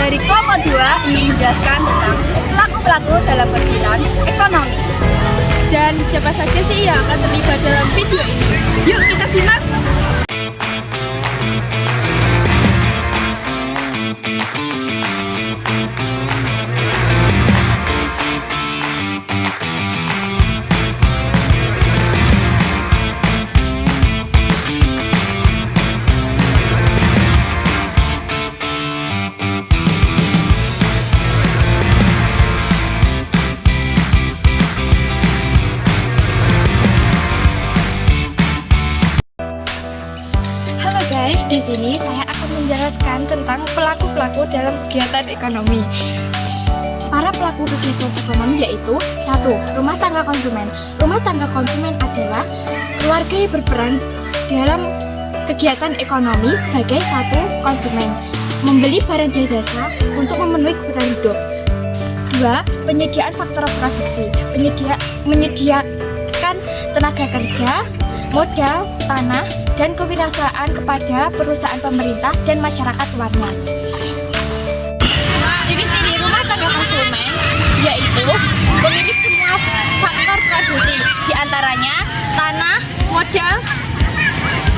dari kelompok 2 ingin menjelaskan tentang pelaku-pelaku dalam kegiatan ekonomi. Dan siapa saja sih yang akan terlibat dalam video ini? Yuk kita simak! Guys, di sini saya akan menjelaskan tentang pelaku-pelaku dalam kegiatan ekonomi. Para pelaku kegiatan ekonomi yaitu 1. Rumah tangga konsumen. Rumah tangga konsumen adalah keluarga yang berperan dalam kegiatan ekonomi sebagai satu konsumen, membeli barang dan jasa untuk memenuhi kebutuhan hidup. 2. Penyediaan faktor produksi. Menyediakan tenaga kerja, modal, tanah, dan kewirausahaan kepada perusahaan pemerintah dan masyarakat luarnya. Ciri-ciri rumah tangga konsumen yaitu pemilik semua faktor produksi, diantaranya tanah, modal,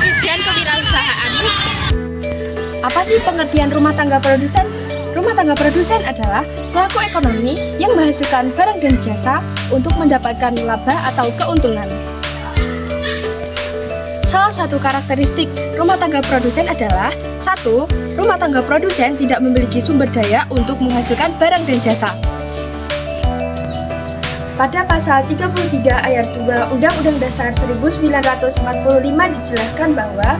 dan kewirausahaan. Apa sih pengertian rumah tangga produsen? Rumah tangga produsen adalah pelaku ekonomi yang menghasilkan barang dan jasa untuk mendapatkan laba atau keuntungan. Salah satu karakteristik rumah tangga produsen adalah 1. Rumah tangga produsen tidak memiliki sumber daya untuk menghasilkan barang dan jasa. Pada pasal 33 ayat 2 Undang-Undang Dasar 1945 dijelaskan bahwa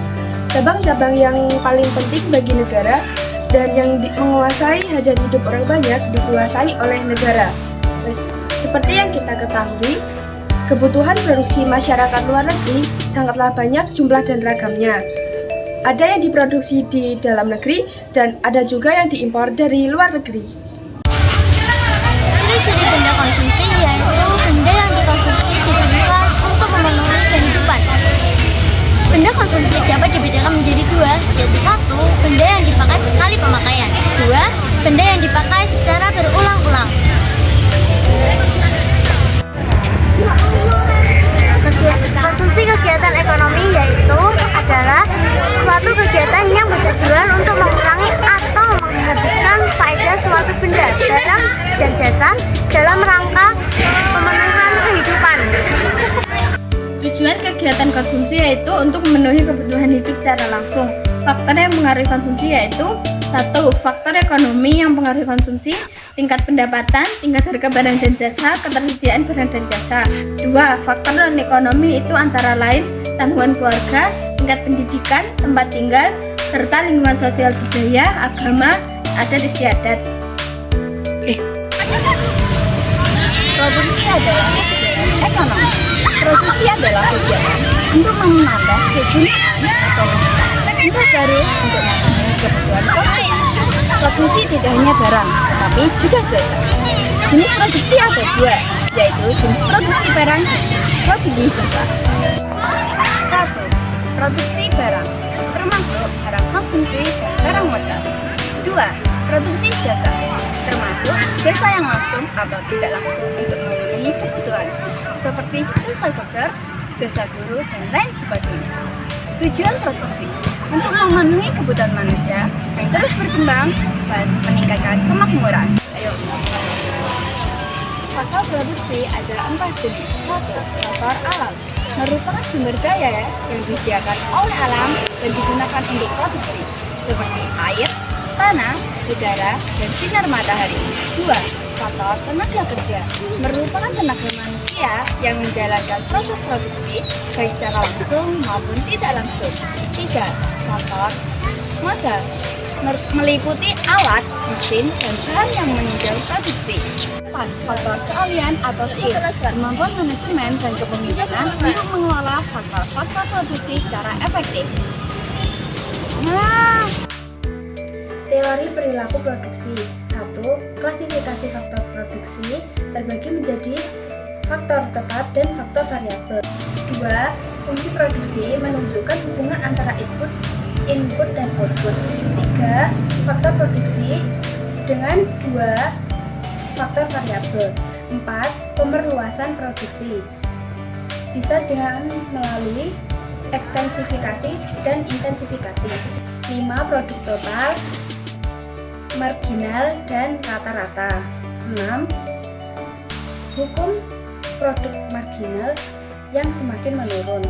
cabang-cabang yang paling penting bagi negara dan yang menguasai hajat hidup orang banyak dikuasai oleh negara. Seperti yang kita ketahui, kebutuhan produksi masyarakat luar negeri sangatlah banyak jumlah dan ragamnya. Ada yang diproduksi di dalam negeri dan ada juga yang diimpor dari luar negeri. Ciri-ciri benda konsumsi yaitu benda yang dikonsumsi digunakan untuk memenuhi kehidupan. Benda konsumsi dapat dibedakan menjadi 2, yaitu 1. Benda yang dipakai sekali pemakaian. 2. Benda yang dipakai secara berulang-ulang. Konsumsi kegiatan ekonomi yaitu adalah suatu kegiatan yang bertujuan untuk mengurangi atau menghabiskan faedah suatu benda, barang, dan jasa dalam rangka pemenuhan kehidupan. Tujuan kegiatan konsumsi yaitu untuk memenuhi kebutuhan hidup secara langsung. Faktor yang mempengaruhi konsumsi yaitu 1. Faktor ekonomi yang mempengaruhi konsumsi, tingkat pendapatan, tingkat harga barang dan jasa, ketersediaan barang dan jasa. 2. Faktor non-ekonomi itu antara lain tanggungan keluarga, tingkat pendidikan, tempat tinggal, serta lingkungan sosial budaya, agama, adat istiadat. Produksi adalah ekonomi. Produksi adalah kegiatan untuk menambah kegunaan ekonomi. Untuk baru untuk memenuhi kebutuhan konsumen. Produksi tidak hanya barang, tetapi juga jasa. Jenis produksi ada 2, yaitu jenis produksi barang dan jenis produksi jasa. 1. Produksi barang, termasuk barang konsumsi dan barang modal. 2. Produksi jasa, termasuk jasa yang langsung atau tidak langsung untuk memenuhi kebutuhan, seperti jasa dokter, jasa guru, dan lain sebagainya. Tujuan produksi untuk memenuhi kebutuhan manusia yang terus berkembang dan meningkatkan kemakmuran. Faktor produksi ada 4 jenis. 1. Faktor alam, merupakan sumber daya yang disediakan oleh alam dan digunakan untuk produksi, seperti air, tanah, udara, dan sinar matahari. 2. Faktor tenaga kerja, merupakan tenaga manusia yang menjalankan proses produksi baik secara langsung maupun tidak langsung. 3. Faktor modal, meliputi alat, mesin, dan bahan yang menunjang produksi. 4. Faktor keahlian atau skill, kemampuan manajemen dan kepemimpinan untuk mengelola faktor-faktor produksi secara efektif. Teori perilaku produksi. 1. Klasifikasi faktor produksi terbagi menjadi faktor tetap dan faktor variabel. 2. Fungsi produksi menunjukkan hubungan antara input dan output. 3. Faktor produksi dengan 2 faktor variabel. 4. Pemerluasan produksi bisa dengan melalui ekstensifikasi dan intensifikasi. 5. Produk total, marginal, dan rata-rata. 6. Hukum produk marginal yang semakin menurun.